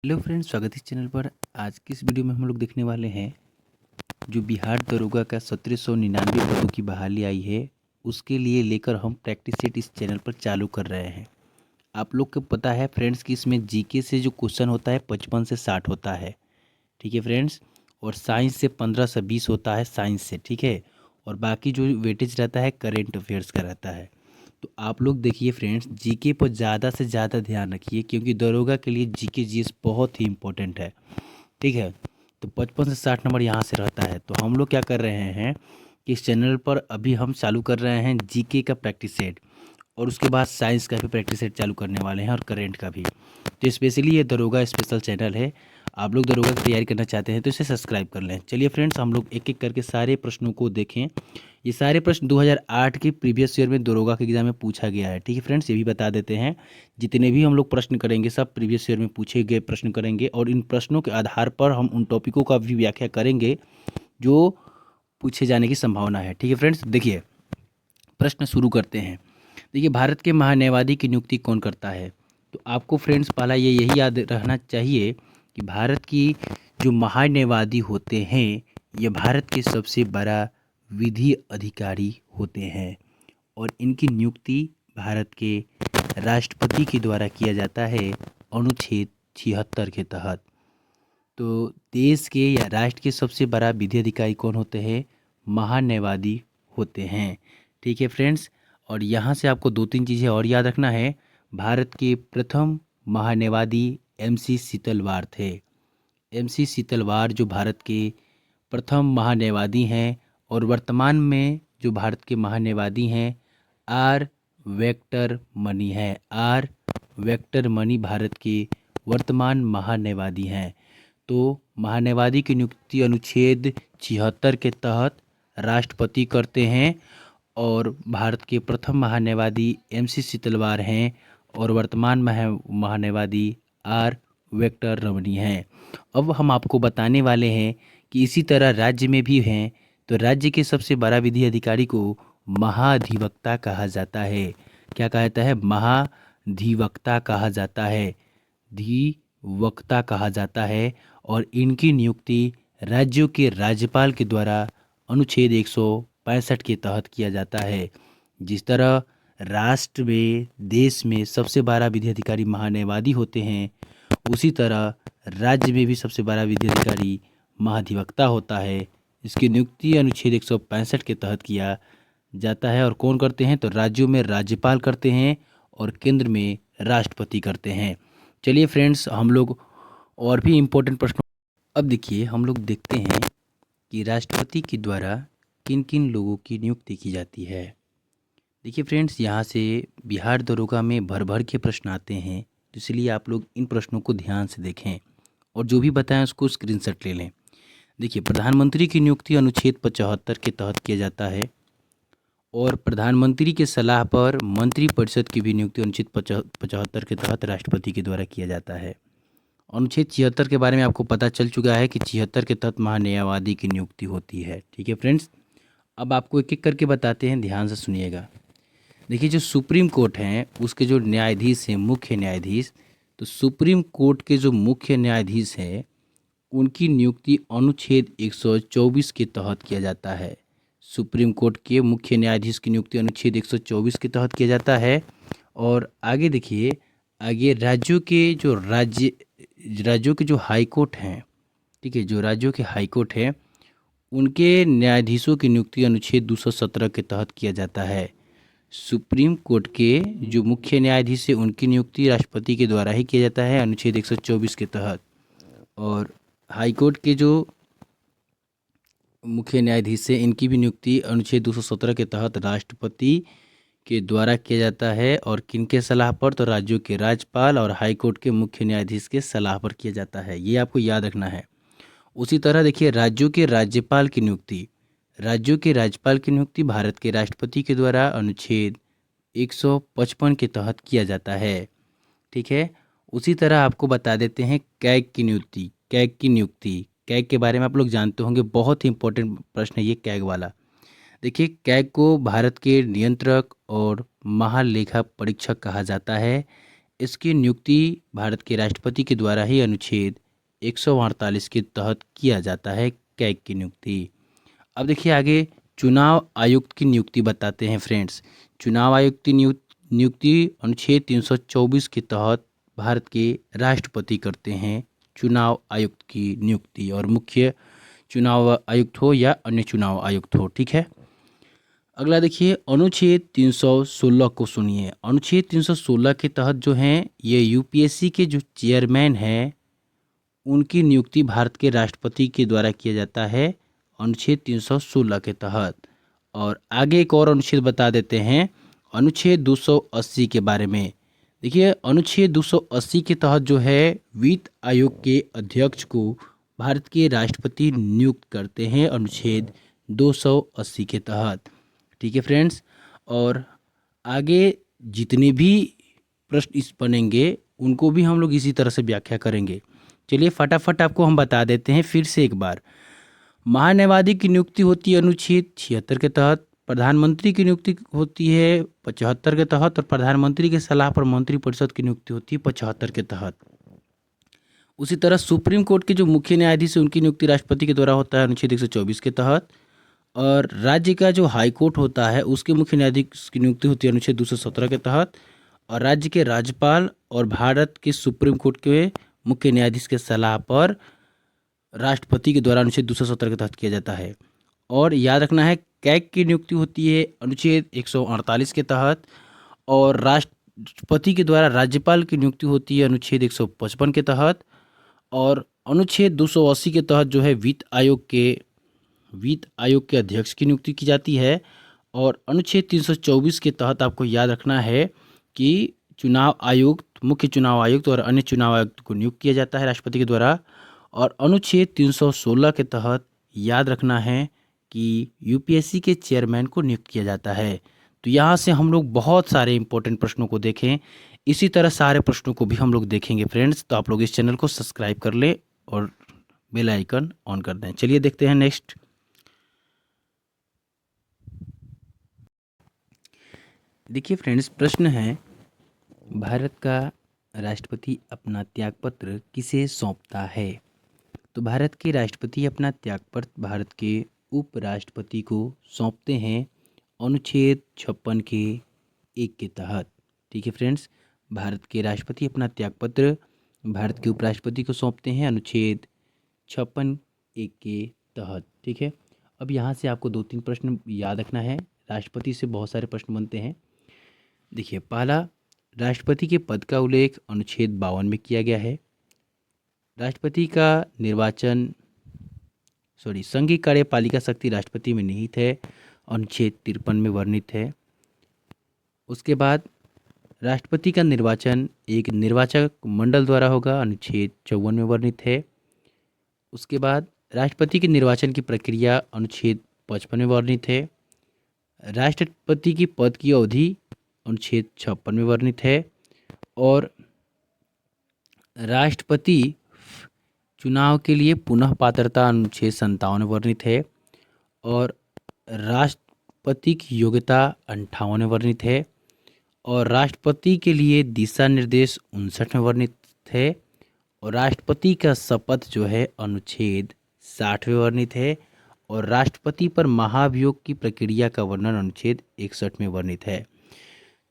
Hello friends, स्वागत है इस चैनल पर। आज की इस वीडियो में हम लोग देखने वाले हैं जो बिहार दरोगा का 1799 पदों की बहाली आई है, उसके लिए लेकर हम प्रैक्टिस सेट इस चैनल पर चालू कर रहे हैं। आप लोग को पता है फ्रेंड्स कि इसमें जीके से जो क्वेश्चन होता है 55 से 60 होता है, ठीक है फ्रेंड्स। और साइंस से 15 से 20 होता है साइंस से, ठीक है। और बाकी जो वेटेज रहता है करेंट अफेयर्स का रहता है। तो आप लोग देखिए फ्रेंड्स, जीके पर ज़्यादा से ज़्यादा ध्यान रखिए क्योंकि दरोगा के लिए जीके जीएस बहुत ही इंपॉर्टेंट है, ठीक है। तो 55 से 60 नंबर यहाँ से रहता है। तो हम लोग क्या कर रहे हैं कि इस चैनल पर अभी हम चालू कर रहे हैं जीके का प्रैक्टिस सेट, और उसके बाद साइंस का भी प्रैक्टिस सेट चालू करने वाले हैं और करेंट का भी। तो स्पेशली ये दरोगा स्पेशल चैनल है। आप लोग दरोगा की तैयारी करना चाहते हैं तो इसे सब्सक्राइब कर लें। चलिए फ्रेंड्स, हम लोग एक एक करके सारे प्रश्नों को देखें। ये सारे प्रश्न 2008 के प्रीवियस ईयर में दरोगा के एग्जाम में पूछा गया है, ठीक है फ्रेंड्स। ये भी बता देते हैं, जितने भी हम लोग प्रश्न करेंगे सब प्रीवियस ईयर में पूछे गए प्रश्न करेंगे, और इन प्रश्नों के आधार पर हम उन टॉपिकों का भी व्याख्या करेंगे जो पूछे जाने की संभावना है, ठीक है फ्रेंड्स। देखिए, प्रश्न शुरू करते हैं। देखिए, भारत के महान्यायवादी की नियुक्ति कौन करता है? तो आपको फ्रेंड्स पहला यही याद रहना चाहिए कि भारत की जो महान्यायवादी होते हैं ये भारत के सबसे बड़ा विधि अधिकारी होते हैं, और इनकी नियुक्ति भारत के राष्ट्रपति के द्वारा किया जाता है अनुच्छेद 76 के तहत। तो देश के या राष्ट्र के सबसे बड़ा विधि अधिकारी कौन होते हैं? महान्यायवादी होते हैं, ठीक है फ्रेंड्स। और यहाँ से आपको दो तीन चीज़ें और याद रखना है। भारत के प्रथम महान्यायवादी एमसी सीतलवार थे। एमसी सीतलवार जो भारत के प्रथम महान्यायवादी हैं, और वर्तमान में जो भारत के महान्यायवादी हैं आर वेक्टर मनी हैं। आर वेक्टर मनी भारत के वर्तमान महान्यायवादी हैं। तो महान्यायवादी की नियुक्ति अनुच्छेद 76 के तहत राष्ट्रपति करते हैं, और भारत के प्रथम महान्यायवादी एमसी सीतलवार हैं, और वर्तमान महान्यायवादी आर वेक्टर रमनी हैं। अब हम आपको बताने वाले हैं कि इसी तरह राज्य में भी हैं। तो राज्य के सबसे बड़ा विधि अधिकारी को महाधिवक्ता कहा जाता है। क्या कहा जाता है? महाधिवक्ता कहा जाता है, अधिवक्ता कहा जाता है। और इनकी नियुक्ति राज्यों के राज्यपाल के द्वारा अनुच्छेद 165 के तहत किया जाता है। जिस तरह राष्ट्र में, देश में सबसे बड़ा विधि अधिकारी महान्यायवादी होते हैं, उसी तरह राज्य में भी सबसे बड़ा विधि अधिकारी महाधिवक्ता होता है। इसकी नियुक्ति अनुच्छेद 165 के तहत किया जाता है। और कौन करते हैं? तो राज्यों में राज्यपाल करते हैं और केंद्र में राष्ट्रपति करते हैं। चलिए फ्रेंड्स, हम लोग और भी इम्पोर्टेंट प्रश्न अब देखिए, हम लोग देखते हैं कि राष्ट्रपति के द्वारा किन किन लोगों की नियुक्ति की जाती है। देखिए फ्रेंड्स, यहाँ से बिहार दरोगा में भर भर के प्रश्न आते हैं, तो इसलिए आप लोग इन प्रश्नों को ध्यान से देखें और जो भी बताएं उसको स्क्रीनशॉट ले लें। देखिए, प्रधानमंत्री की नियुक्ति अनुच्छेद 75 के तहत किया जाता है, और प्रधानमंत्री के सलाह पर मंत्रिपरिषद की भी नियुक्ति अनुच्छेद 75 के तहत राष्ट्रपति के द्वारा किया जाता है। अनुच्छेद 76 के बारे में आपको पता चल चुका है कि 76 के तहत महान्यायवादी की नियुक्ति होती है, ठीक है फ्रेंड्स। अब आपको एक एक करके बताते हैं, ध्यान से सुनिएगा। देखिए, जो सुप्रीम कोर्ट हैं उसके जो न्यायाधीश हैं, मुख्य न्यायाधीश, तो सुप्रीम कोर्ट के जो मुख्य न्यायाधीश हैं उनकी नियुक्ति अनुच्छेद 124 के तहत किया जाता है। सुप्रीम कोर्ट के मुख्य न्यायाधीश की नियुक्ति अनुच्छेद 124 के तहत किया जाता है। और आगे देखिए, आगे राज्यों के जो हाई कोर्ट हैं, ठीक है, जो राज्यों के हाई कोर्ट हैं उनके न्यायाधीशों की नियुक्ति अनुच्छेद 217 के तहत किया जाता है। सुप्रीम कोर्ट के जो मुख्य न्यायाधीश है उनकी नियुक्ति राष्ट्रपति के द्वारा ही किया जाता है अनुच्छेद 124 के तहत। और हाई कोर्ट के जो मुख्य न्यायाधीश है इनकी भी नियुक्ति अनुच्छेद 217 के तहत राष्ट्रपति के द्वारा किया जाता है। और किनके सलाह पर? तो राज्यों के राज्यपाल और हाई कोर्ट के मुख्य न्यायाधीश के सलाह पर किया जाता है। ये आपको याद रखना है। उसी तरह देखिए, राज्यों के राज्यपाल की नियुक्ति भारत के राष्ट्रपति के द्वारा अनुच्छेद 155 के तहत किया जाता है, ठीक है। उसी तरह आपको बता देते हैं कैग की नियुक्ति। कैग के बारे में आप लोग जानते होंगे, बहुत ही इंपॉर्टेंट प्रश्न है ये कैग वाला। देखिए, कैग को भारत के नियंत्रक और महालेखा परीक्षक कहा जाता है। इसकी नियुक्ति भारत के राष्ट्रपति के द्वारा ही अनुच्छेद 148 के तहत किया जाता है, कैग की नियुक्ति। अब देखिए आगे चुनाव आयुक्त की नियुक्ति बताते हैं फ्रेंड्स। चुनाव आयुक्त की नियुक्ति अनुच्छेद 324 के तहत भारत के राष्ट्रपति करते हैं चुनाव आयुक्त की नियुक्ति, और मुख्य चुनाव आयुक्त हो या अन्य चुनाव आयुक्त हो, ठीक है। अगला देखिए अनुच्छेद 316 को सुनिए। अनुच्छेद 316 के तहत जो हैं ये यूपीएससी के जो चेयरमैन हैं उनकी नियुक्ति भारत के राष्ट्रपति के द्वारा किया जाता है अनुच्छेद 316 के तहत। और आगे एक और अनुच्छेद बता देते हैं अनुच्छेद 280 के बारे में। देखिए अनुच्छेद 280 के तहत जो है वित्त आयोग के अध्यक्ष को भारत के राष्ट्रपति नियुक्त करते हैं अनुच्छेद 280 के तहत, ठीक है फ्रेंड्स। और आगे जितने भी प्रश्न इस बनेंगे उनको भी हम लोग इसी तरह से व्याख्या करेंगे। चलिए फटाफट आपको हम बता देते हैं फिर से एक बार। महान्यायवादी की नियुक्ति होती है अनुच्छेद 76 के तहत, प्रधानमंत्री की नियुक्ति होती है 75 के तहत, और प्रधानमंत्री के सलाह पर मंत्रिपरिषद की नियुक्ति होती है 75 के तहत। उसी तरह सुप्रीम कोर्ट के जो मुख्य न्यायाधीश है उनकी नियुक्ति राष्ट्रपति के द्वारा होता है अनुच्छेद 124 के तहत, और राज्य का जो हाई कोर्ट होता है उसके मुख्य न्यायाधीश की नियुक्ति होती है अनुच्छेद 217 के तहत, और राज्य के राज्यपाल और भारत के सुप्रीम कोर्ट के मुख्य न्यायाधीश के सलाह पर राष्ट्रपति के द्वारा अनुच्छेद 217 के तहत किया जाता है। और याद रखना है कैग की नियुक्ति होती है अनुच्छेद 148 के तहत, और राष्ट्रपति के द्वारा राज्यपाल की नियुक्ति होती है अनुच्छेद 155 के तहत, और अनुच्छेद 280 के तहत जो है वित्त आयोग के अध्यक्ष की नियुक्ति की जाती है। और अनुच्छेद 324 के तहत आपको याद रखना है कि चुनाव आयुक्त, मुख्य चुनाव आयुक्त और अन्य चुनाव आयुक्त को नियुक्त किया जाता है राष्ट्रपति के द्वारा। और अनुच्छेद 316 के तहत याद रखना है कि यूपीएससी के चेयरमैन को नियुक्त किया जाता है। तो यहाँ से हम लोग बहुत सारे इंपॉर्टेंट प्रश्नों को देखें, इसी तरह सारे प्रश्नों को भी हम लोग देखेंगे फ्रेंड्स। तो आप लोग इस चैनल को सब्सक्राइब कर लें और बेल आइकन ऑन कर दें। चलिए देखते हैं नेक्स्ट। देखिए फ्रेंड्स प्रश्न है, भारत का राष्ट्रपति अपना त्यागपत्र किसे सौंपता है? तो भारत के राष्ट्रपति अपना त्यागपत्र भारत के उपराष्ट्रपति को सौंपते हैं अनुच्छेद 56 के 1 के तहत, ठीक है फ्रेंड्स। भारत के राष्ट्रपति अपना त्यागपत्र भारत के उपराष्ट्रपति को सौंपते हैं अनुच्छेद 56 1 के तहत, ठीक है। अब यहाँ से आपको 2-3 प्रश्न याद रखना है। राष्ट्रपति से बहुत सारे प्रश्न बनते हैं। देखिए पहला, राष्ट्रपति के पद का उल्लेख अनुच्छेद 52 में किया गया है। राष्ट्रपति का निर्वाचन संघीय कार्यपालिका शक्ति राष्ट्रपति में निहित है, अनुच्छेद 53 में वर्णित है। उसके बाद राष्ट्रपति का निर्वाचन एक निर्वाचक मंडल द्वारा होगा, अनुच्छेद 54 में वर्णित है। उसके बाद राष्ट्रपति के निर्वाचन की प्रक्रिया अनुच्छेद 55 में वर्णित है। राष्ट्रपति की पद की अवधि अनुच्छेद 56 में वर्णित है। और राष्ट्रपति चुनाव के लिए पुनः पात्रता अनुच्छेद 57 में वर्णित है। और राष्ट्रपति की योग्यता 58 में वर्णित है। और राष्ट्रपति के लिए दिशा निर्देश 59 में वर्णित है। और राष्ट्रपति का शपथ जो है अनुच्छेद 60 में वर्णित है। और राष्ट्रपति पर महाभियोग की प्रक्रिया का वर्णन अनुच्छेद 61 में वर्णित है।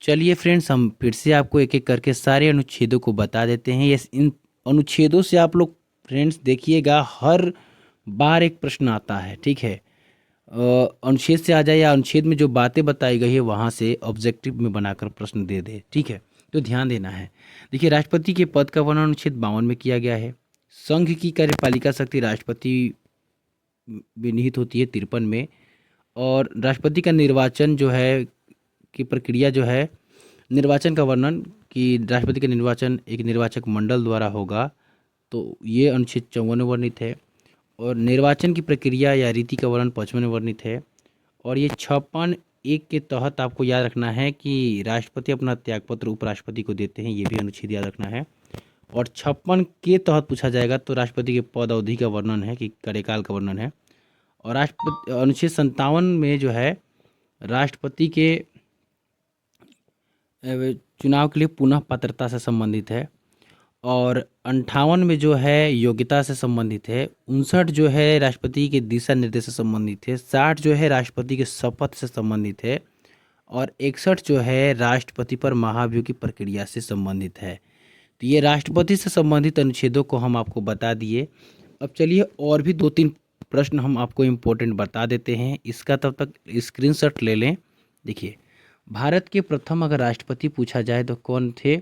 चलिए फ्रेंड्स हम फिर से आपको एक एक करके सारे अनुच्छेदों को बता देते हैं। यस, इन अनुच्छेदों से आप लोग फ्रेंड्स देखिएगा हर बार एक प्रश्न आता है, ठीक है। अनुच्छेद से आ जाए या अनुच्छेद में जो बातें बताई गई है वहाँ से ऑब्जेक्टिव में बनाकर प्रश्न दे दे, ठीक है। तो ध्यान देना है। देखिए राष्ट्रपति के पद का वर्णन अनुच्छेद 52 में किया गया है। संघ की कार्यपालिका शक्ति राष्ट्रपति में निहित होती है 53 में। और राष्ट्रपति का निर्वाचन जो है की प्रक्रिया जो है, निर्वाचन का वर्णन कि राष्ट्रपति का निर्वाचन एक निर्वाचक मंडल द्वारा होगा, तो ये अनुच्छेद 54 में वर्णित है। और निर्वाचन की प्रक्रिया या रीति का वर्णन 55 में वर्णित है। और ये 56 1 के तहत आपको याद रखना है कि राष्ट्रपति अपना त्यागपत्र उपराष्ट्रपति को देते हैं, ये भी अनुच्छेद याद रखना है। और 56 के तहत पूछा जाएगा तो राष्ट्रपति के पद अवधि का वर्णन है कि कार्यकाल का वर्णन है। और अनुच्छेद 57 में जो है राष्ट्रपति के चुनाव के लिए पुनः पात्रता से संबंधित है। और 58 में जो है योग्यता से संबंधित है। 59 जो है राष्ट्रपति के दिशा निर्देश से संबंधित है। 60 जो है राष्ट्रपति के शपथ से संबंधित है। और 61 जो है राष्ट्रपति पर महाभियोग की प्रक्रिया से संबंधित है। तो ये राष्ट्रपति से संबंधित अनुच्छेदों को हम आपको बता दिए। अब चलिए और भी 2-3 प्रश्न हम आपको इम्पोर्टेंट बता देते हैं। इसका तब तक स्क्रीनशॉट ले लें। देखिए, भारत के प्रथम अगर राष्ट्रपति पूछा जाए तो कौन थे?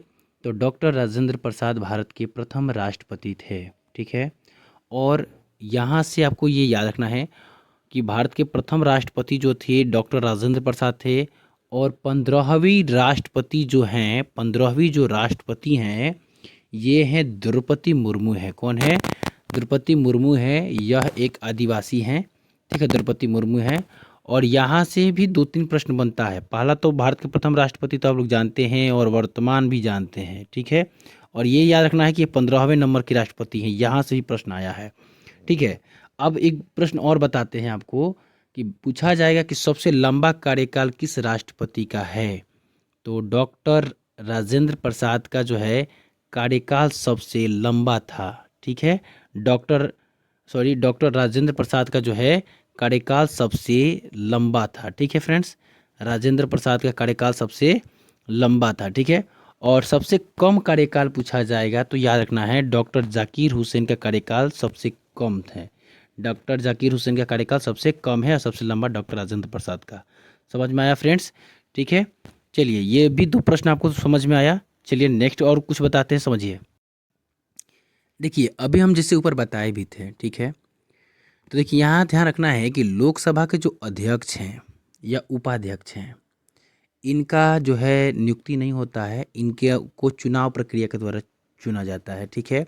तो डॉक्टर राजेंद्र प्रसाद भारत के प्रथम राष्ट्रपति थे। ठीक है। और यहाँ से आपको ये याद रखना है कि भारत के प्रथम राष्ट्रपति जो थे डॉक्टर राजेंद्र प्रसाद थे। और 15वीं राष्ट्रपति जो हैं, 15वीं जो राष्ट्रपति हैं ये हैं द्रौपदी मुर्मू है। कौन है? द्रौपदी मुर्मू है। यह एक आदिवासी हैं। ठीक है, द्रौपदी मुर्मू है। और यहाँ से भी 2-3 प्रश्न बनता है। पहला तो भारत के प्रथम राष्ट्रपति तो आप लोग जानते हैं और वर्तमान भी जानते हैं। ठीक है। और ये याद रखना है कि ये 15वें नंबर के राष्ट्रपति हैं। यहाँ से भी प्रश्न आया है। ठीक है। अब एक प्रश्न और बताते हैं आपको कि पूछा जाएगा कि सबसे लंबा कार्यकाल किस राष्ट्रपति का है? तो डॉक्टर राजेंद्र प्रसाद का जो है कार्यकाल सबसे लंबा था। ठीक है। डॉक्टर राजेंद्र प्रसाद का जो है कार्यकाल सबसे लंबा था। ठीक है फ्रेंड्स, राजेंद्र प्रसाद का कार्यकाल सबसे लंबा था। ठीक है। और सबसे कम कार्यकाल पूछा जाएगा तो याद रखना है डॉक्टर जाकिर हुसैन का कार्यकाल सबसे कम है। डॉक्टर जाकिर हुसैन का कार्यकाल सबसे कम है और सबसे लंबा डॉक्टर राजेंद्र प्रसाद का। समझ में आया फ्रेंड्स? ठीक है। चलिए, ये भी 2 प्रश्न आपको समझ में आया। चलिए नेक्स्ट और कुछ बताते हैं, समझिए। देखिए, अभी हम जिससे ऊपर बताए भी थे। ठीक है। तो देखिए, यहाँ ध्यान रखना है कि लोकसभा के जो अध्यक्ष हैं या उपाध्यक्ष हैं इनका जो है नियुक्ति नहीं होता है। इनके को चुनाव प्रक्रिया के द्वारा चुना जाता है। ठीक है।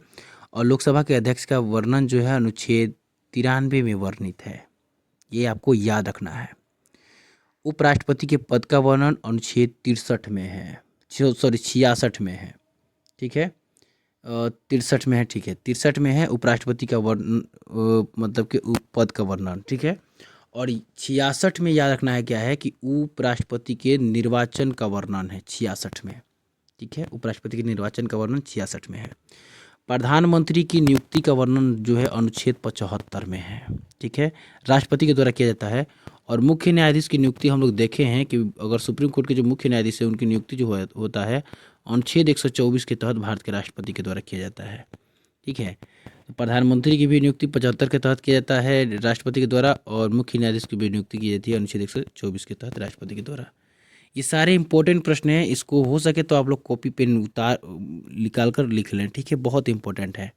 और लोकसभा के अध्यक्ष का वर्णन जो है अनुच्छेद 93 में वर्णित है। ये आपको याद रखना है। उपराष्ट्रपति के पद का वर्णन अनुच्छेद 63 में है। 66 में है। ठीक है। 63 में है। ठीक है, 63 में है उपराष्ट्रपति का वर्णन, मतलब कि पद का वर्णन। ठीक है। और 66 में याद रखना है क्या है कि उपराष्ट्रपति के निर्वाचन का वर्णन है 66 में। ठीक है, उपराष्ट्रपति के निर्वाचन का वर्णन 66 में है। प्रधानमंत्री की नियुक्ति का वर्णन जो है अनुच्छेद 75 में है। ठीक है, राष्ट्रपति के द्वारा किया जाता है। और मुख्य न्यायाधीश की नियुक्ति हम लोग देखे हैं कि अगर सुप्रीम कोर्ट के जो मुख्य न्यायाधीश है उनकी नियुक्ति जो होता है अनुच्छेद 124 के तहत भारत के राष्ट्रपति के द्वारा किया जाता है। ठीक है। प्रधानमंत्री की भी नियुक्ति 75 के तहत किया जाता है राष्ट्रपति के द्वारा। और मुख्य न्यायाधीश की भी नियुक्ति की जाती है अनुच्छेद 124 के तहत राष्ट्रपति के द्वारा। ये सारे इंपॉर्टेंट प्रश्न हैं। इसको हो सके तो आप लोग कॉपी पेन निकाल कर लिख लें। ठीक है, बहुत इंपॉर्टेंट है।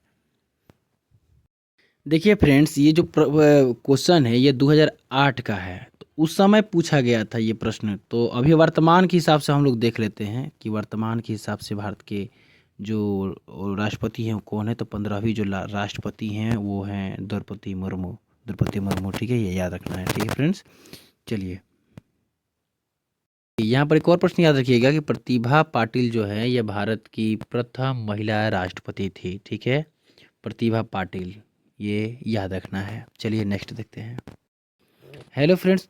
देखिए फ्रेंड्स, ये जो क्वेश्चन है ये 2008 का है। तो उस समय पूछा गया था ये प्रश्न। तो अभी वर्तमान के हिसाब से हम लोग देख लेते हैं कि वर्तमान के हिसाब से भारत के जो राष्ट्रपति हैं वो कौन है। तो 15वीं जो राष्ट्रपति हैं वो हैं द्रौपदी मुर्मू। द्रौपदी मुर्मू। ठीक है, ये याद रखना है। ठीक है फ्रेंड्स, चलिए यहाँ पर एक और प्रश्न याद रखिएगा कि प्रतिभा पाटिल जो है यह भारत की प्रथम महिला राष्ट्रपति थी। ठीक है, प्रतिभा पाटिल, ये याद रखना है। चलिए नेक्स्ट देखते हैं। हेलो फ्रेंड्स,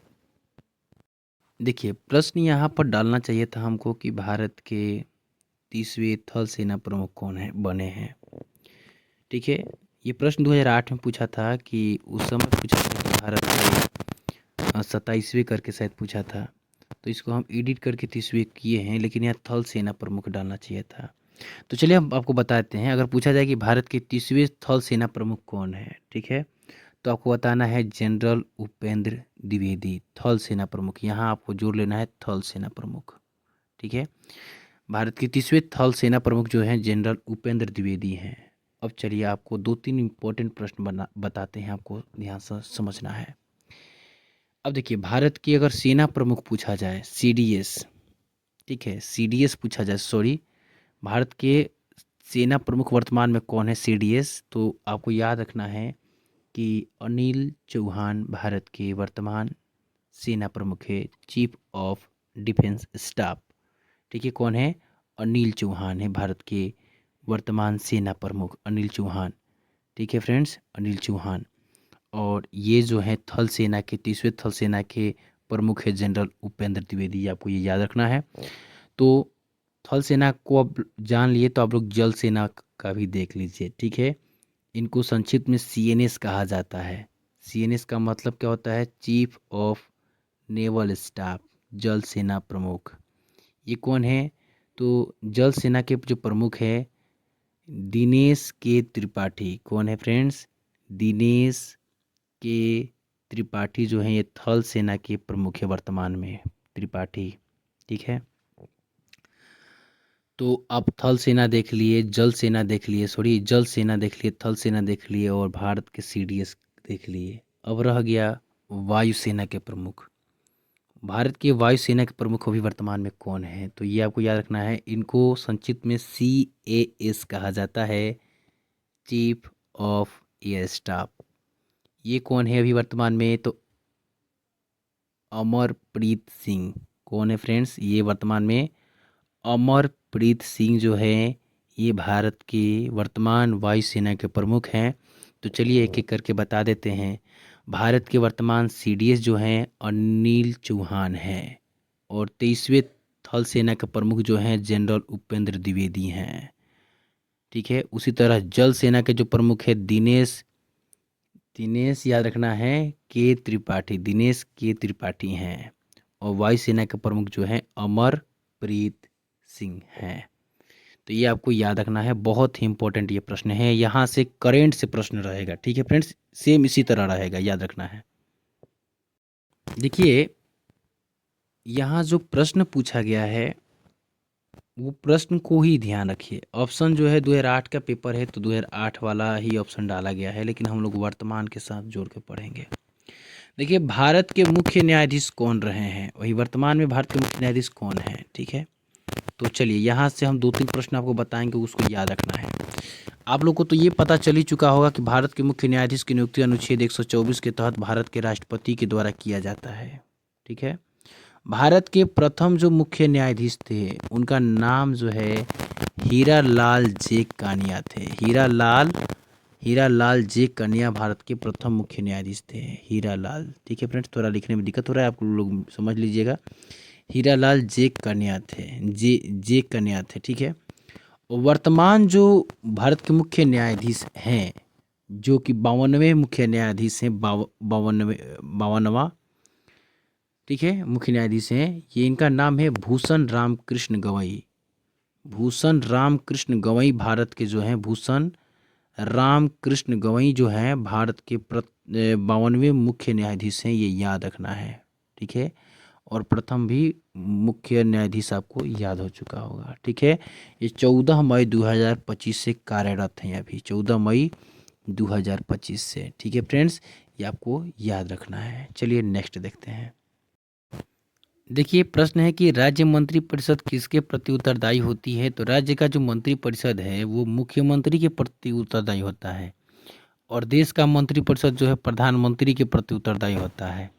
देखिए प्रश्न यहाँ पर डालना चाहिए था हमको कि भारत के 30वें थल सेना प्रमुख कौन है बने हैं। ठीक है, ये प्रश्न 2008 में पूछा था कि उस समय पूछा था कि भारत के 27वें करके शायद पूछा था। तो इसको हम एडिट करके 30वें किए हैं, लेकिन यहाँ थल सेना प्रमुख डालना चाहिए था। तो चलिए हम आपको बताते हैं। अगर पूछा जाए कि भारत के 30वें थल सेना प्रमुख कौन है, ठीक है, तो आपको बताना है जनरल उपेंद्र द्विवेदी, थल सेना प्रमुख। यहाँ आपको जोड़ लेना है थल सेना प्रमुख। ठीक है, भारत के 30वें थल सेना प्रमुख जो हैं जनरल उपेंद्र द्विवेदी हैं। अब चलिए आपको 2-3 इंपॉर्टेंट प्रश्न बताते हैं, आपको ध्यान से समझना है। अब देखिए, भारत की अगर सेना प्रमुख पूछा जाए CDS, ठीक है, CDS पूछा जाए, सॉरी, भारत के सेना प्रमुख वर्तमान में कौन है CDS, तो आपको याद रखना है कि अनिल चौहान भारत के वर्तमान सेना प्रमुख है, चीफ ऑफ डिफेंस स्टाफ। ठीक है, कौन है? अनिल चौहान है भारत के वर्तमान सेना प्रमुख, अनिल चौहान। ठीक है फ्रेंड्स, अनिल चौहान। और ये जो है थल सेना के 30वें थल सेना के प्रमुख है जनरल उपेंद्र द्विवेदी। आपको ये याद रखना है। तो थल सेना को अब जान लिए तो आप लोग जल सेना का भी देख लीजिए, ठीक है। इनको संक्षिप्त में CNS कहा जाता है। CNS का मतलब क्या होता है? चीफ ऑफ नेवल स्टाफ, जल सेना प्रमुख। ये कौन है? तो जल सेना के जो प्रमुख है दिनेश के त्रिपाठी। कौन है फ्रेंड्स? दिनेश के त्रिपाठी जो हैं ये थल सेना के प्रमुख है वर्तमान में, त्रिपाठी, ठीक है। तो आप थल सेना देख लिए, जल सेना देख लिए, सॉरी जल सेना देख लिए, थल सेना देख लिए और भारत के CDS देख लिए। अब रह गया वायुसेना के प्रमुख। भारत के वायुसेना के प्रमुख अभी वर्तमान में कौन है? तो ये आपको याद रखना है। इनको संक्षिप्त में CAS कहा जाता है, चीफ ऑफ एयर स्टाफ। ये कौन है अभी वर्तमान में? तो अमरप्रीत सिंह। कौन है फ्रेंड्स? ये वर्तमान में अमरप्रीत सिंह जो है ये भारत के वर्तमान वायुसेना के प्रमुख हैं। तो चलिए एक एक करके बता देते हैं। भारत के वर्तमान CDS जो हैं अनिल चौहान हैं और 23वें थल सेना के प्रमुख जो हैं जनरल उपेंद्र द्विवेदी हैं, ठीक है। उसी तरह जल सेना के जो प्रमुख है दिनेश दिनेश याद रखना है के त्रिपाठी, दिनेश के त्रिपाठी हैं। और वायुसेना के प्रमुख जो हैं अमरप्रीत सिंह हैं। तो ये आपको याद रखना है, बहुत ही इंपॉर्टेंट ये प्रश्न है। यहाँ से करेंट से प्रश्न रहेगा, ठीक है फ्रेंड्स, सेम इसी तरह रहेगा, याद रखना है। देखिए यहाँ जो प्रश्न पूछा गया है वो प्रश्न को ही ध्यान रखिए। ऑप्शन जो है 2008 का पेपर है तो 2008 वाला ही ऑप्शन डाला गया है, लेकिन हम लोग वर्तमान के साथ जोड़ के पढ़ेंगे। देखिए भारत के मुख्य न्यायाधीश कौन रहे हैं, वही वर्तमान में भारत के मुख्य न्यायाधीश कौन है, ठीक है। तो चलिए यहाँ से हम 2-3 प्रश्न आपको बताएंगे, उसको याद रखना है। आप लोग को तो ये पता चल ही चुका होगा कि भारत के मुख्य न्यायाधीश की नियुक्ति अनुच्छेद 124 के तहत भारत के राष्ट्रपति के द्वारा किया जाता है, ठीक है। भारत के प्रथम जो मुख्य न्यायाधीश थे उनका नाम जो है हीरालाल जे कानिया थे। हीरालाल जे कानिया भारत के प्रथम मुख्य न्यायाधीश थे, हीरालाल, ठीक है फ्रेंड्स। थोड़ा लिखने में दिक्कत हो रहा है, आप लोग समझ लीजिएगा। हीरालाल जे कानिया थे, जे कानिया थे, ठीक है। वर्तमान जो भारत के मुख्य न्यायाधीश हैं जो कि 52वें मुख्य न्यायाधीश हैं, 52वां, ठीक है, मुख्य न्यायाधीश हैं, ये इनका नाम है भूषण राम कृष्ण गवई। भूषण राम कृष्ण गवई भारत के जो हैं, भूषण राम कृष्ण गवई जो हैं भारत के 52वें मुख्य न्यायाधीश हैं, ये याद रखना है, ठीक है। और प्रथम भी मुख्य न्यायाधीश आपको याद हो चुका होगा, ठीक है। ये 14 मई 2025 से कार्यरत हैं, अभी 14 मई 2025 से, ठीक है फ्रेंड्स, ये आपको याद रखना है। चलिए नेक्स्ट देखते हैं। देखिए प्रश्न है कि राज्य मंत्रिपरिषद किसके प्रति उत्तरदायी होती है? तो राज्य का जो मंत्रिपरिषद है वो मुख्यमंत्री के प्रति उत्तरदायी होता है और देश का मंत्रिपरिषद जो है प्रधानमंत्री के प्रति उत्तरदायी होता है।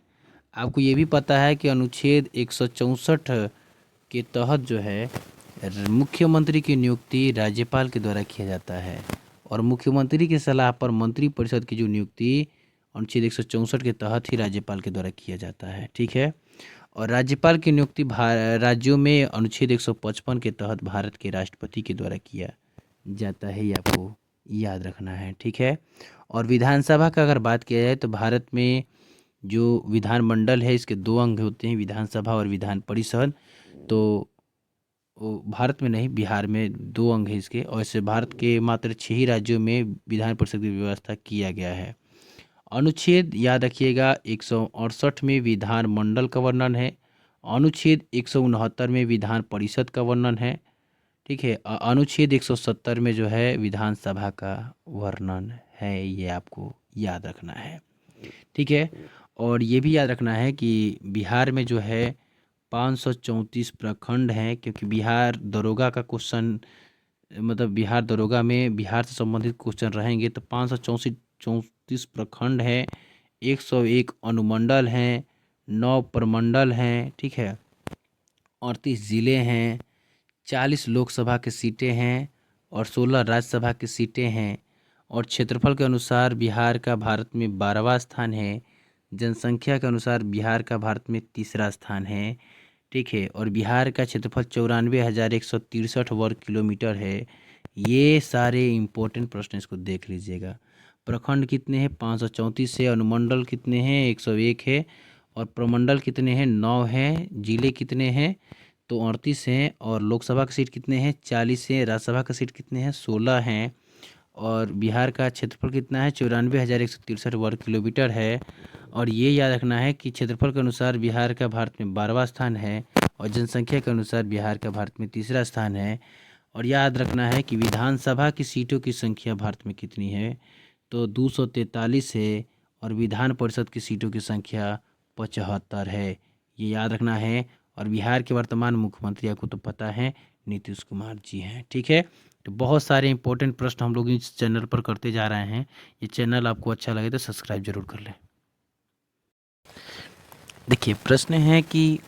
आपको ये भी पता है कि अनुच्छेद 164 के तहत जो है मुख्यमंत्री की नियुक्ति राज्यपाल के द्वारा किया जाता है और मुख्यमंत्री की सलाह पर मंत्रिपरिषद की जो नियुक्ति अनुच्छेद 164 के तहत ही राज्यपाल के द्वारा किया जाता है, ठीक है। और राज्यपाल की नियुक्ति राज्यों में अनुच्छेद 155 के तहत भारत के राष्ट्रपति के द्वारा किया जाता है, ये आपको याद रखना है, ठीक है। और विधानसभा का अगर बात किया जाए तो भारत में जो विधानमंडल है इसके 2 अंग होते हैं, विधानसभा और विधान परिषद। तो भारत में नहीं, बिहार में 2 अंग है इसके, और इससे भारत के मात्र 6 ही राज्यों में विधान परिषद की व्यवस्था किया गया है। अनुच्छेद याद रखिएगा 168 में विधानमंडल का वर्णन है, अनुच्छेद 169 में विधान परिषद का वर्णन है, ठीक है। अनुच्छेद 170 में जो है विधानसभा का वर्णन है, ये आपको याद रखना है, ठीक है। और ये भी याद रखना है कि बिहार में जो है 534 प्रखंड हैं, क्योंकि बिहार दरोगा का क्वेश्चन, मतलब बिहार दरोगा में बिहार से संबंधित क्वेश्चन रहेंगे, तो 534 प्रखंड हैं, 101 अनुमंडल हैं, 9 प्रमंडल हैं, ठीक है, 38 ज़िले हैं, 40 लोकसभा की सीटें हैं और 16 राज्यसभा की सीटें हैं। और क्षेत्रफल के अनुसार बिहार का भारत में 12वां स्थान है, जनसंख्या के अनुसार बिहार का भारत में 3रा स्थान है, ठीक है। और बिहार का क्षेत्रफल 94,163 वर्ग किलोमीटर है। ये सारे इम्पोर्टेंट प्रश्न, इसको देख लीजिएगा। प्रखंड कितने हैं? 534 है। अनुमंडल कितने हैं? 101 है। और प्रमंडल कितने हैं? 9 हैं। जिले कितने हैं? तो 38 हैं। और लोकसभा का सीट कितने हैं? 40 हैं। राज्यसभा का सीट कितने हैं? 16 हैं। और बिहार का क्षेत्रफल कितना है? 94,163 वर्ग किलोमीटर है। और ये याद रखना है कि क्षेत्रफल के अनुसार बिहार का भारत में 12वां स्थान है, और जनसंख्या के अनुसार बिहार का भारत में तीसरा स्थान है। और याद रखना है कि विधानसभा की सीटों की संख्या भारत में कितनी है? तो 243 है। और विधान परिषद की सीटों की संख्या 75 है। ये याद रखना है। और बिहार के वर्तमान मुख्यमंत्री आपको तो पता है, नीतीश कुमार जी हैं। ठीक है। तो बहुत सारे इंपॉर्टेंट प्रश्न हम लोग इस चैनल पर करते जा रहे हैं। ये चैनल आपको अच्छा लगे तो सब्सक्राइब जरूर कर लें। देखिए, प्रश्न है कि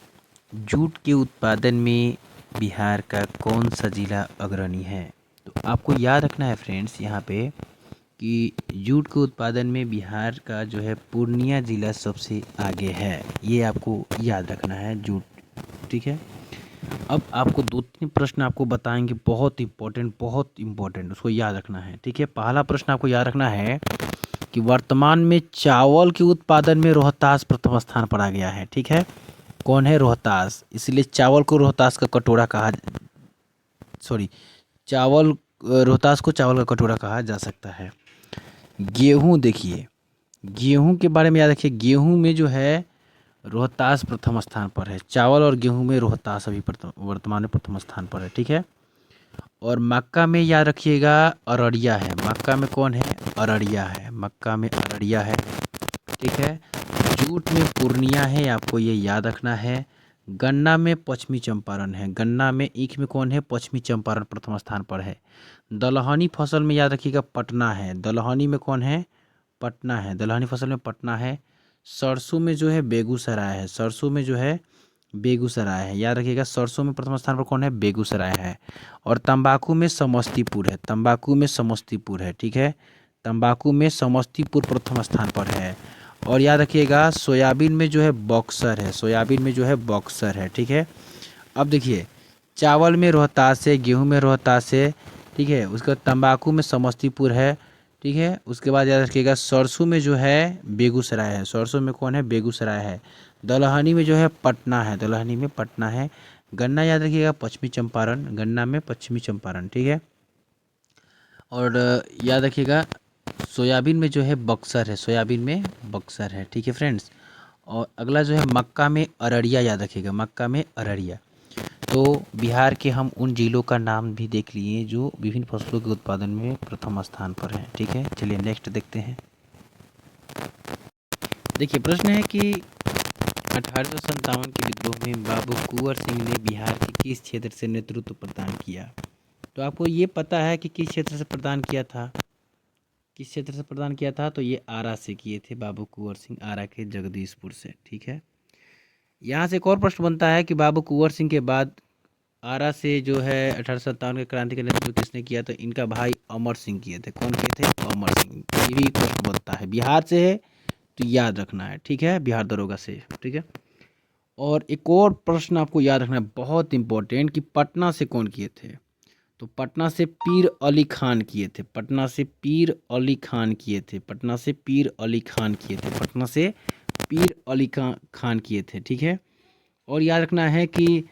जूट के उत्पादन में बिहार का कौन सा जिला अग्रणी है? तो आपको याद रखना है फ्रेंड्स यहाँ पे कि जूट के उत्पादन में बिहार का जो है पूर्णिया जिला सबसे आगे है। ये आपको याद रखना है जूट। ठीक है। अब आपको 2-3 प्रश्न आपको बताएंगे, बहुत इंपॉर्टेंट, उसको याद रखना है। ठीक है। पहला प्रश्न आपको याद रखना है कि वर्तमान में चावल के उत्पादन में रोहतास प्रथम स्थान पर आ गया है। ठीक है। कौन है? रोहतास। इसलिए चावल को रोहतास का कटोरा कहा, सॉरी, रोहतास को चावल का कटोरा कहा जा सकता है। गेहूं, देखिए गेहूं के बारे में याद रखिए। गेहूं में जो है रोहतास प्रथम स्थान पर है। चावल और गेहूं में रोहतास अभी वर्तमान में प्रथम स्थान पर है। ठीक है। और मक्का में याद रखिएगा अररिया है। मक्का में कौन है? अररिया है। मक्का में अररिया है। ठीक है। जूट में पूर्णिया है, आपको ये याद रखना है। गन्ना में पश्चिमी चंपारण है। गन्ना में ईख में कौन है? पश्चिमी चंपारण प्रथम स्थान पर है। दलहनी फसल में याद रखिएगा पटना है। दलहनी में कौन है? पटना है। दलहनी फसल में पटना है। सरसों में जो है बेगूसराय है। सरसों में जो है बेगूसराय है। याद रखिएगा सरसों में प्रथम स्थान पर कौन है? बेगूसराय है। और तंबाकू में समस्तीपुर है। तंबाकू में समस्तीपुर है। ठीक है। तंबाकू में समस्तीपुर प्रथम स्थान पर है। और याद रखिएगा सोयाबीन में जो है बक्सर है। सोयाबीन में जो है बक्सर है। ठीक है। अब देखिए, चावल में रोहतास है, गेहूं में रोहतास है। ठीक है। उसके बाद तंबाकू में समस्तीपुर है। ठीक है। उसके बाद याद रखिएगा सरसों में जो है बेगूसराय है। सरसों में कौन है? बेगूसराय है। दलहनी में जो है पटना है। दलहनी में पटना है। गन्ना याद रखिएगा पश्चिमी चंपारण। गन्ना में पश्चिमी चंपारण। ठीक है। और याद रखिएगा सोयाबीन में जो है बक्सर है। सोयाबीन में बक्सर है। ठीक है फ्रेंड्स। और अगला जो है मक्का में अररिया, याद रखिएगा मक्का में अररिया। तो बिहार के हम उन जिलों का नाम भी देख लिए जो विभिन्न फसलों के उत्पादन में प्रथम स्थान पर हैं। ठीक है। चलिए नेक्स्ट देखते हैं। देखिए, प्रश्न है कि 1857 के विद्रोह में बाबू कुंवर सिंह ने बिहार के किस क्षेत्र से नेतृत्व प्रदान किया? तो आपको ये पता है कि किस क्षेत्र से प्रदान किया था? किस क्षेत्र से प्रदान किया था? तो ये आरा से किए थे बाबू कुंवर सिंह, आरा के जगदीशपुर से। ठीक है। यहाँ से एक और प्रश्न बनता है कि बाबू कुंवर सिंह के बाद आरा से जो है 1857 के क्रांति का नेतृत्व किसने किया? तो इनका भाई अमर सिंह किए थे। कौन किए थे? अमर सिंह। ये भी प्रश्न बनता है। बिहार से है तो याद रखना है। ठीक है। बिहार दरोगा से। ठीक है। और एक और प्रश्न आपको याद रखना है, बहुत इंपॉर्टेंट, कि पटना से कौन किए थे? तो पटना से पीर अली खान किए थे। पटना से पीर अली खान किए थे। पटना से पीर अली खान किए थे। पटना से पीर अली खान किए थे। ठीक है। और याद रखना है कि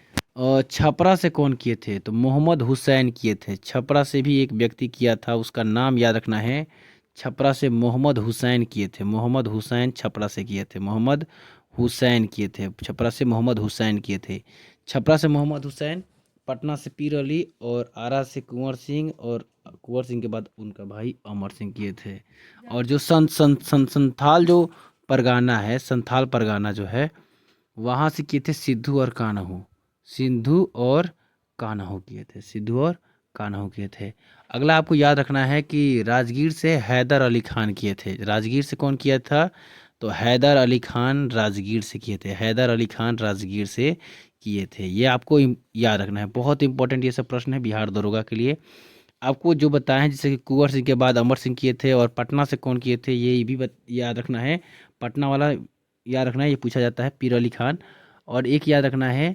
छपरा से कौन किए थे? तो मोहम्मद हुसैन किए थे। छपरा से भी एक व्यक्ति किया था, उसका नाम याद रखना है। छपरा से मोहम्मद हुसैन किए थे। मोहम्मद हुसैन छपरा से किए थे। मोहम्मद हुसैन किए थे। छपरा से मोहम्मद हुसैन किए थे। छपरा से मोहम्मद हुसैन, पटना से पीर अली, और आरा से कुंवर सिंह, और कुंवर सिंह के बाद उनका भाई अमर सिंह किए थे। और जो संथाल जो परगाना है, संथाल परगाना जो है, वहाँ से किए थे सिद्धू और कान्हू। सिद्धू और कान्हू किए थे। सिद्धू और कान्हू किए थे। अगला आपको याद रखना है कि राजगीर से हैदर अली खान किए थे। राजगीर से कौन किया था? तो हैदर अली खान राजगीर से किए थे। हैदर अली खान राजगीर से किए थे। ये आपको याद रखना है। बहुत इंपॉर्टेंट ये सब प्रश्न है बिहार दरोगा के लिए। आपको जो बताए हैं, जैसे कि कुंवर सिंह के बाद अमर सिंह किए थे, और पटना से कौन किए थे, ये भी याद रखना है। पटना वाला याद रखना है, ये पूछा जाता है, पीर अली खान। और एक याद रखना है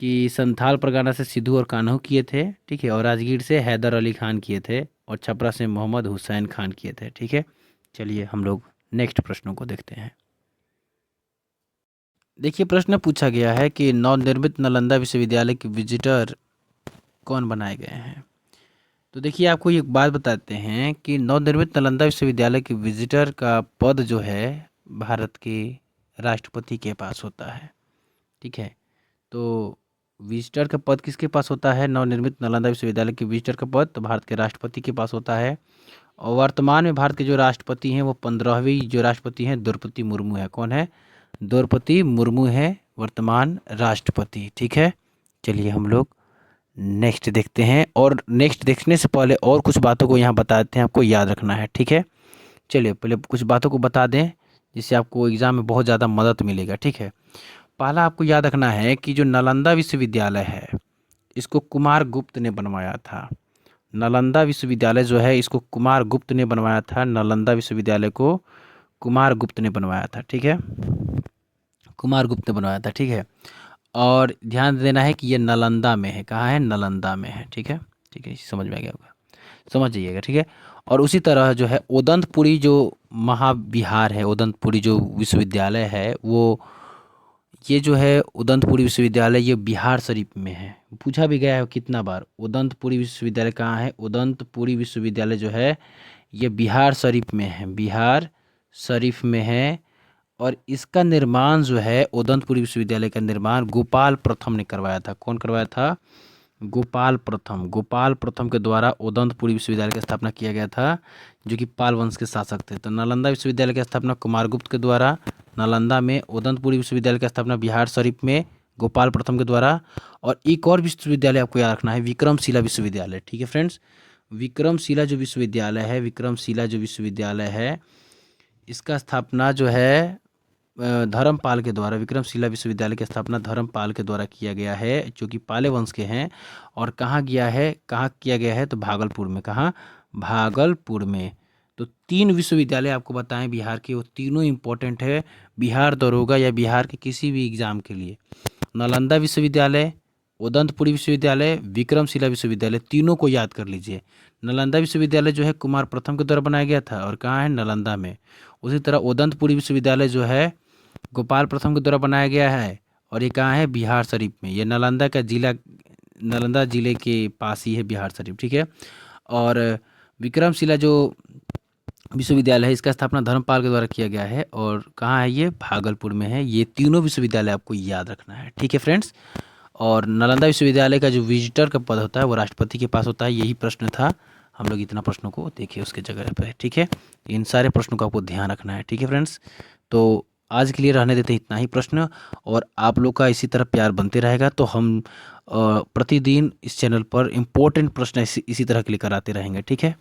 कि संथाल परगना से सिद्धू और कान्हू किए थे, ठीक है, और राजगीर से हैदर अली खान किए थे, और छपरा से मोहम्मद हुसैन खान किए थे, ठीक है। चलिए हम लोग नेक्स्ट प्रश्नों को देखते हैं। देखिए प्रश्न पूछा गया है कि नवनिर्मित नालंदा विश्वविद्यालय के विजिटर कौन बनाए गए हैं। तो देखिए आपको एक बात बताते हैं कि नवनिर्मित नालंदा विश्वविद्यालय के विजिटर का पद जो है भारत के राष्ट्रपति के पास होता है, ठीक है। तो विजिटर का पद किसके पास होता है? नवनिर्मित नालंदा विश्वविद्यालय के विजिटर का पद तो भारत के राष्ट्रपति के पास होता है। और वर्तमान में भारत के जो राष्ट्रपति हैं वो 15वीं जो राष्ट्रपति हैं द्रौपदी मुर्मू है। कौन है? द्रौपदी मुर्मू है वर्तमान राष्ट्रपति, ठीक है। चलिए हम लोग नेक्स्ट देखते हैं, और नेक्स्ट देखने से पहले और कुछ बातों को यहाँ बताते हैं, आपको याद रखना है, ठीक है। चलिए पहले कुछ बातों को बता दें जिससे आपको एग्ज़ाम में बहुत ज़्यादा मदद मिलेगा, ठीक है। पहला आपको याद रखना है कि जो नालंदा विश्वविद्यालय है इसको कुमार गुप्त ने बनवाया था। नालंदा विश्वविद्यालय जो है इसको कुमार गुप्त ने बनवाया था। नालंदा विश्वविद्यालय को कुमार गुप्त ने बनवाया था, ठीक है। कुमार गुप्त ने बनवाया था, ठीक है। और ध्यान देना है कि ये नालंदा में है। कहाँ है? नालंदा में है, ठीक है। ठीक है, समझ में आ गया होगा, समझ जाइएगा, ठीक है। और उसी तरह जो है उदंतपुरी जो महाविहार है, उदंतपुरी जो विश्वविद्यालय है वो ये जो है उदंतपुरी विश्वविद्यालय ये बिहार शरीफ में है। पूछा भी गया है कितना बार, उदंतपुरी विश्वविद्यालय कहाँ है? उदंतपुरी विश्वविद्यालय जो है ये बिहार शरीफ में है, बिहार शरीफ में है। और इसका निर्माण जो है उदंतपुरी विश्वविद्यालय का निर्माण गोपाल प्रथम ने करवाया था। कौन करवाया था? गोपाल प्रथम। गोपाल प्रथम के द्वारा उदंतपुरी विश्वविद्यालय की स्थापना किया गया था, जो कि पाल वंश के शासक थे। तो नालंदा विश्वविद्यालय की स्थापना कुमारगुप्त के द्वारा नालंदा में, उदंतपुरी विश्वविद्यालय की स्थापना बिहार शरीफ में गोपाल प्रथम के द्वारा। और एक और विश्वविद्यालय आपको याद रखना है, विक्रमशिला विश्वविद्यालय, ठीक है फ्रेंड्स। विक्रमशिला जो विश्वविद्यालय है, विक्रमशिला जो विश्वविद्यालय है इसका स्थापना जो है धर्मपाल के द्वारा, विक्रमशिला विश्वविद्यालय की स्थापना धर्मपाल के द्वारा किया गया है, जो कि पाले वंश के हैं। और कहाँ गया है, कहाँ किया गया है? तो भागलपुर में। कहाँ? भागलपुर में। तो 3 विश्वविद्यालय आपको बताएं बिहार के, वो तीनों इंपॉर्टेंट है बिहार दरोगा या बिहार के किसी भी एग्जाम के लिए। नालंदा विश्वविद्यालय, उदंतपुरी विश्वविद्यालय, विक्रमशिला विश्वविद्यालय, तीनों को याद कर लीजिए। नालंदा विश्वविद्यालय जो है कुमार प्रथम के द्वारा बनाया गया था और कहाँ है? नालंदा में। उसी तरह उदंतपुरी विश्वविद्यालय जो है गोपाल प्रथम के द्वारा बनाया गया है, और ये कहाँ है? बिहार शरीफ में। ये नालंदा का जिला, नालंदा जिले के पास ही है बिहार शरीफ, ठीक है। और विक्रमशिला जो विश्वविद्यालय है इसका स्थापना धर्मपाल के द्वारा किया गया है, और कहाँ है ये? भागलपुर में है। ये तीनों विश्वविद्यालय आपको याद रखना है, ठीक है फ्रेंड्स। और नालंदा विश्वविद्यालय का जो विजिटर का पद होता है वो राष्ट्रपति के पास होता है। यही प्रश्न था, हम लोग इतना प्रश्नों को देखिए उसके जगह पर, ठीक है। इन सारे प्रश्नों का आपको ध्यान रखना है, ठीक है फ्रेंड्स। तो आज के लिए रहने देते हैं इतना ही प्रश्न, और आप लोग का इसी तरह प्यार बनते रहेगा तो हम प्रतिदिन इस चैनल पर इम्पोर्टेंट प्रश्न इसी तरह के लेकर आते रहेंगे, ठीक है।